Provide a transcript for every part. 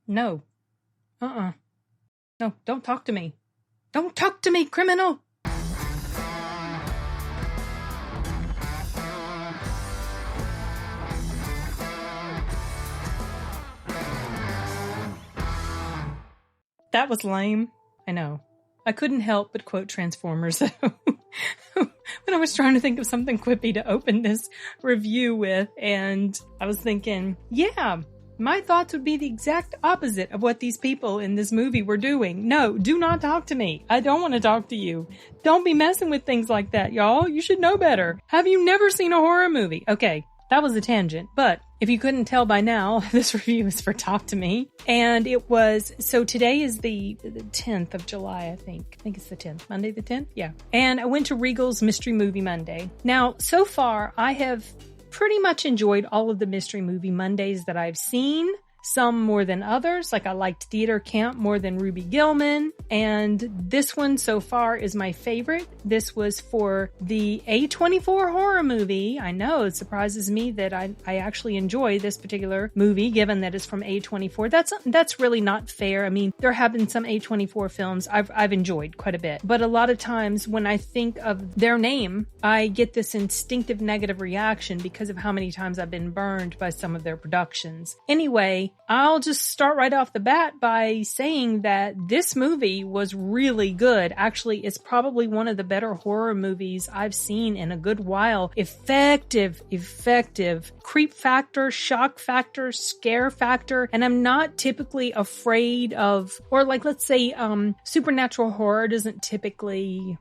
No. No, don't talk to me. Don't talk to me, criminal! That was lame. I know. I couldn't help but quote Transformers, though. When I was trying to think of something quippy to open this review with, and I was thinking, yeah, my thoughts would be the exact opposite of what these people in this movie were doing. No, do not talk to me. I don't want to talk to you. Don't be messing with things like that, y'all. You should know better. Have you never seen a horror movie? Okay, that was a tangent, but if you couldn't tell by now, this review is for Talk to Me. And it was, so today is the 10th of July, I think. I think it's the 10th. Monday the 10th? Yeah. And I went to Regal's Mystery Movie Monday. Now, so far, I have pretty much enjoyed all of the Mystery Movie Mondays that I've seen. Some more than others, like I liked Theater Camp more than Ruby Gillman, and this one so far is my favorite. This was for the A24 horror movie. I know it surprises me that I actually enjoy this particular movie, given that it's from A24. That's really not fair. I mean, there have been some A24 films I've enjoyed quite a bit, but a lot of times when I think of their name, I get this instinctive negative reaction because of how many times I've been burned by some of their productions. Anyway, I'll just start right off the bat by saying that this movie was really good. Actually, it's probably one of the better horror movies I've seen in a good while. Effective. Creep factor, shock factor, scare factor. And I'm not typically afraid of, or like, let's say, supernatural horror doesn't typically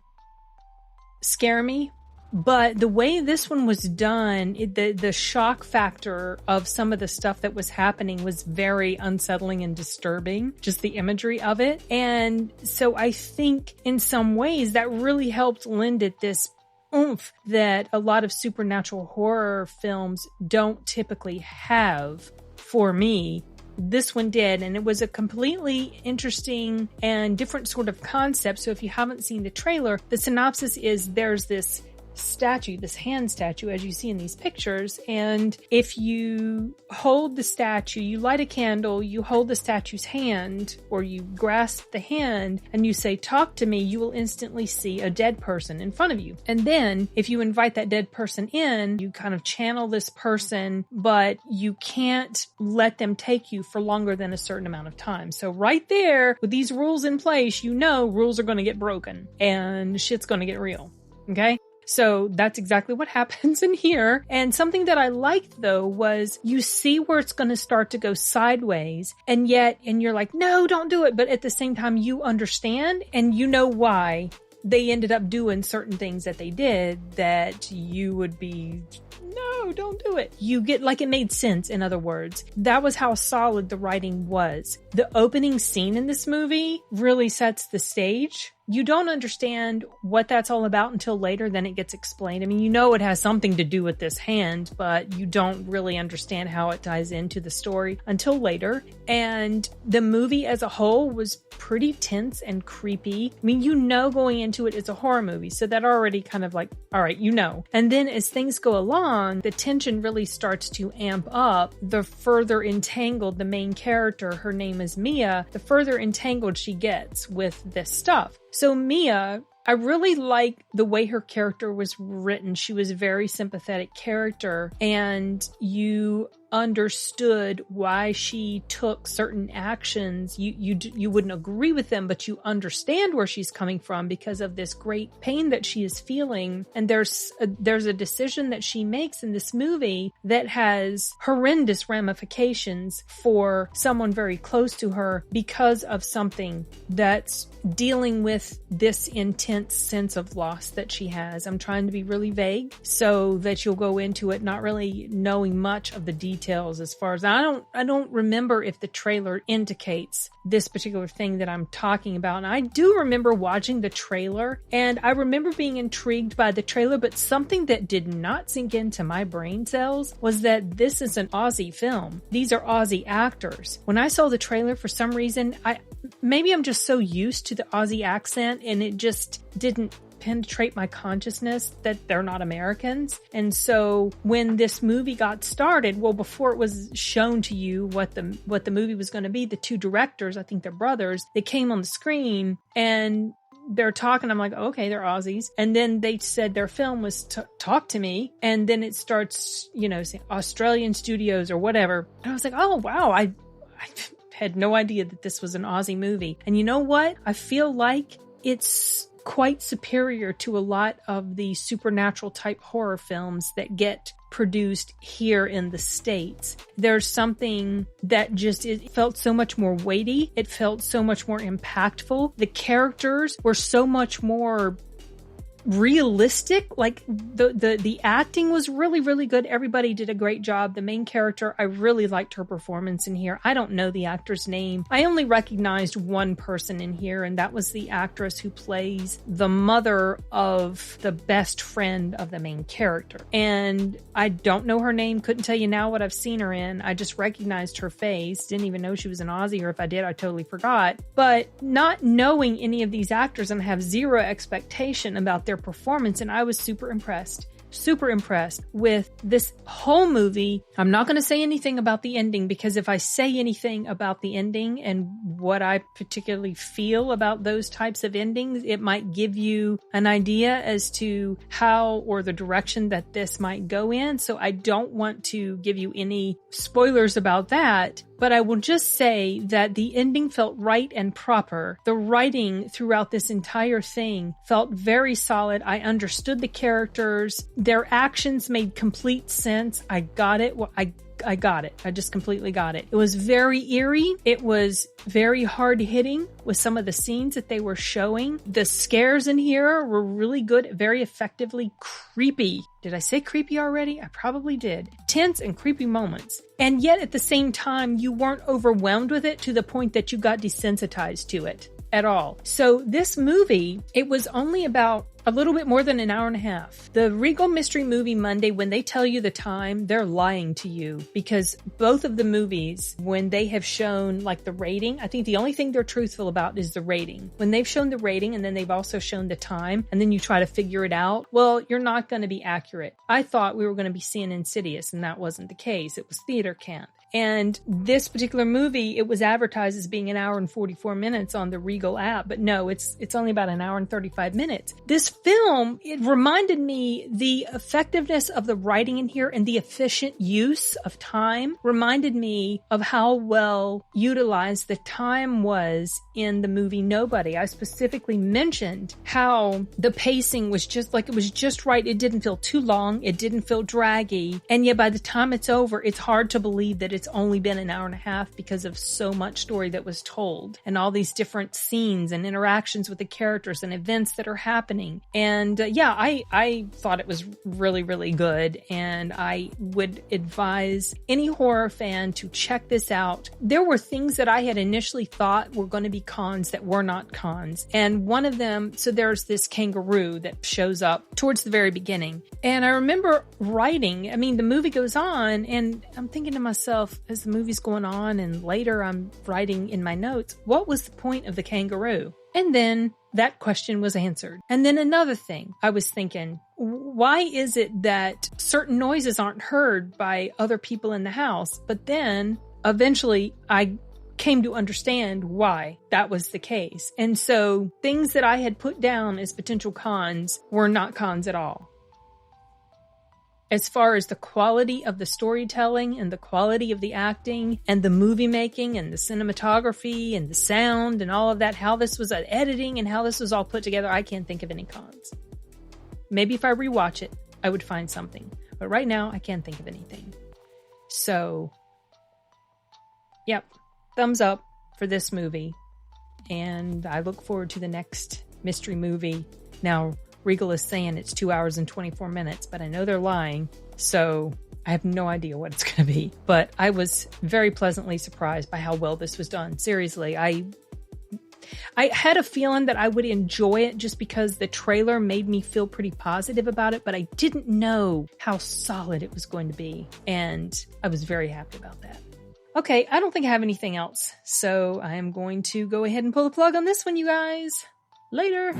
scare me. But the way this one was done, the shock factor of some of the stuff that was happening was very unsettling and disturbing, just the imagery of it. And so I think in some ways that really helped lend it this oomph that a lot of supernatural horror films don't typically have for me. This one did, and it was a completely interesting and different sort of concept. So if you haven't seen the trailer, the synopsis is there's this statue, this hand statue, as you see in these pictures, and if you hold the statue, you light a candle, you hold the statue's hand, or you grasp the hand, and you say, "Talk to me," you will instantly see a dead person in front of you. And then, if you invite that dead person in, you kind of channel this person, but you can't let them take you for longer than a certain amount of time. So right there, with these rules in place, you know rules are going to get broken, and shit's going to get real. Okay? So that's exactly what happens in here. And something that I liked, though, was you see where it's going to start to go sideways, and you're like, no, don't do it. But at the same time, you understand and you know why they ended up doing certain things that they did that you would be, no, don't do it. You get, like, it made sense, in other words. That was how solid the writing was. The opening scene in this movie really sets the stage. You don't understand what that's all about until later, then it gets explained. I mean, you know it has something to do with this hand, but you don't really understand how it ties into the story until later. And the movie as a whole was pretty tense and creepy. I mean, you know going into it, it's a horror movie, so that already kind of like, all right, you know. And then as things go along, the tension really starts to amp up. The further entangled the main character, her name is Mia, the further entangled she gets with this stuff. So Mia, I really like the way her character was written. She was a very sympathetic character, and you understood why she took certain actions. You wouldn't agree with them, but you understand where she's coming from because of this great pain that she is feeling. And there's a decision that she makes in this movie that has horrendous ramifications for someone very close to her because of something that's dealing with this intense sense of loss that she has. I'm trying to be really vague so that you'll go into it not really knowing much of the details as far as I don't remember if the trailer indicates this particular thing that I'm talking about. And I do remember watching the trailer, and I remember being intrigued by the trailer, but something that did not sink into my brain cells was that this is an Aussie film. These are Aussie actors. When I saw the trailer, for some reason, maybe I'm just so used to the Aussie accent and it just didn't penetrate my consciousness that they're not Americans. And so when this movie got started, well, before it was shown to you what the movie was going to be, the two directors, I think they're brothers, they came on the screen and they're talking. I'm like, okay, they're Aussies. And then they said their film was Talk to Me. And then it starts, saying Australian studios or whatever. And I was like, oh, wow. I had no idea that this was an Aussie movie. And you know what? I feel like it's quite superior to a lot of the supernatural type horror films that get produced here in the States. There's something that it felt so much more weighty. It felt so much more impactful. The characters were so much more realistic. Like the acting was really, really good. Everybody did a great job. The main character, I really liked her performance in here. I don't know the actor's name. I only recognized one person in here, and that was the actress who plays the mother of the best friend of the main character. And I don't know her name. Couldn't tell you now what I've seen her in. I just recognized her face. Didn't even know she was an Aussie, or if I did, I totally forgot. But not knowing any of these actors, and have zero expectation about their performance, and I was super impressed with this whole movie. I'm not going to say anything about the ending, because if I say anything about the ending and what I particularly feel about those types of endings, it might give you an idea as to how or the direction that this might go in. So I don't want to give you any spoilers about that. But I will just say that the ending felt right and proper. The writing throughout this entire thing felt very solid. I understood the characters. Their actions made complete sense. I got it. I got it. I just completely got it. It was very eerie. It was very hard hitting with some of the scenes that they were showing. The scares in here were really good, very effectively creepy. Did I say creepy already? I probably did. Tense and creepy moments. And yet at the same time, you weren't overwhelmed with it to the point that you got desensitized to it at all. So this movie, it was only about a little bit more than an hour and a half. The Regal Mystery Movie Monday, when they tell you the time, they're lying to you, because both of the movies, when they have shown like the rating, I think the only thing they're truthful about is the rating. When they've shown the rating and then they've also shown the time, and then you try to figure it out, well, you're not going to be accurate. I thought we were going to be seeing Insidious, and that wasn't the case. It was theater camp. And this particular movie, it was advertised as being an hour and 44 minutes on the Regal app, but no, it's only about an hour and 35 minutes. This film, it reminded me, the effectiveness of the writing in here and the efficient use of time reminded me of how well utilized the time was in the movie Nobody. I specifically mentioned how the pacing was just like, it was just right. It didn't feel too long. It didn't feel draggy. And yet by the time it's over, it's hard to believe that it's only been an hour and a half, because of so much story that was told and all these different scenes and interactions with the characters and events that are happening. And I thought it was really, really good. And I would advise any horror fan to check this out. There were things that I had initially thought were going to be cons that were not cons. And one of them, so there's this kangaroo that shows up towards the very beginning. And I remember writing, the movie goes on, and I'm thinking to myself, as the movie's going on, and later I'm writing in my notes, what was the point of the kangaroo? And then that question was answered. And then another thing, I was thinking, why is it that certain noises aren't heard by other people in the house? But then eventually I came to understand why that was the case. And so things that I had put down as potential cons were not cons at all. As far as the quality of the storytelling and the quality of the acting and the movie making and the cinematography and the sound and all of that, how this was editing and how this was all put together, I can't think of any cons. Maybe if I rewatch it, I would find something. But right now, I can't think of anything. So, yep, thumbs up for this movie. And I look forward to the next mystery movie. Now, Regal is saying it's 2 hours and 24 minutes, but I know they're lying, so I have no idea what it's going to be. But I was very pleasantly surprised by how well this was done. Seriously, I had a feeling that I would enjoy it just because the trailer made me feel pretty positive about it, but I didn't know how solid it was going to be, and I was very happy about that. Okay, I don't think I have anything else, so I am going to go ahead and pull the plug on this one, you guys. Later!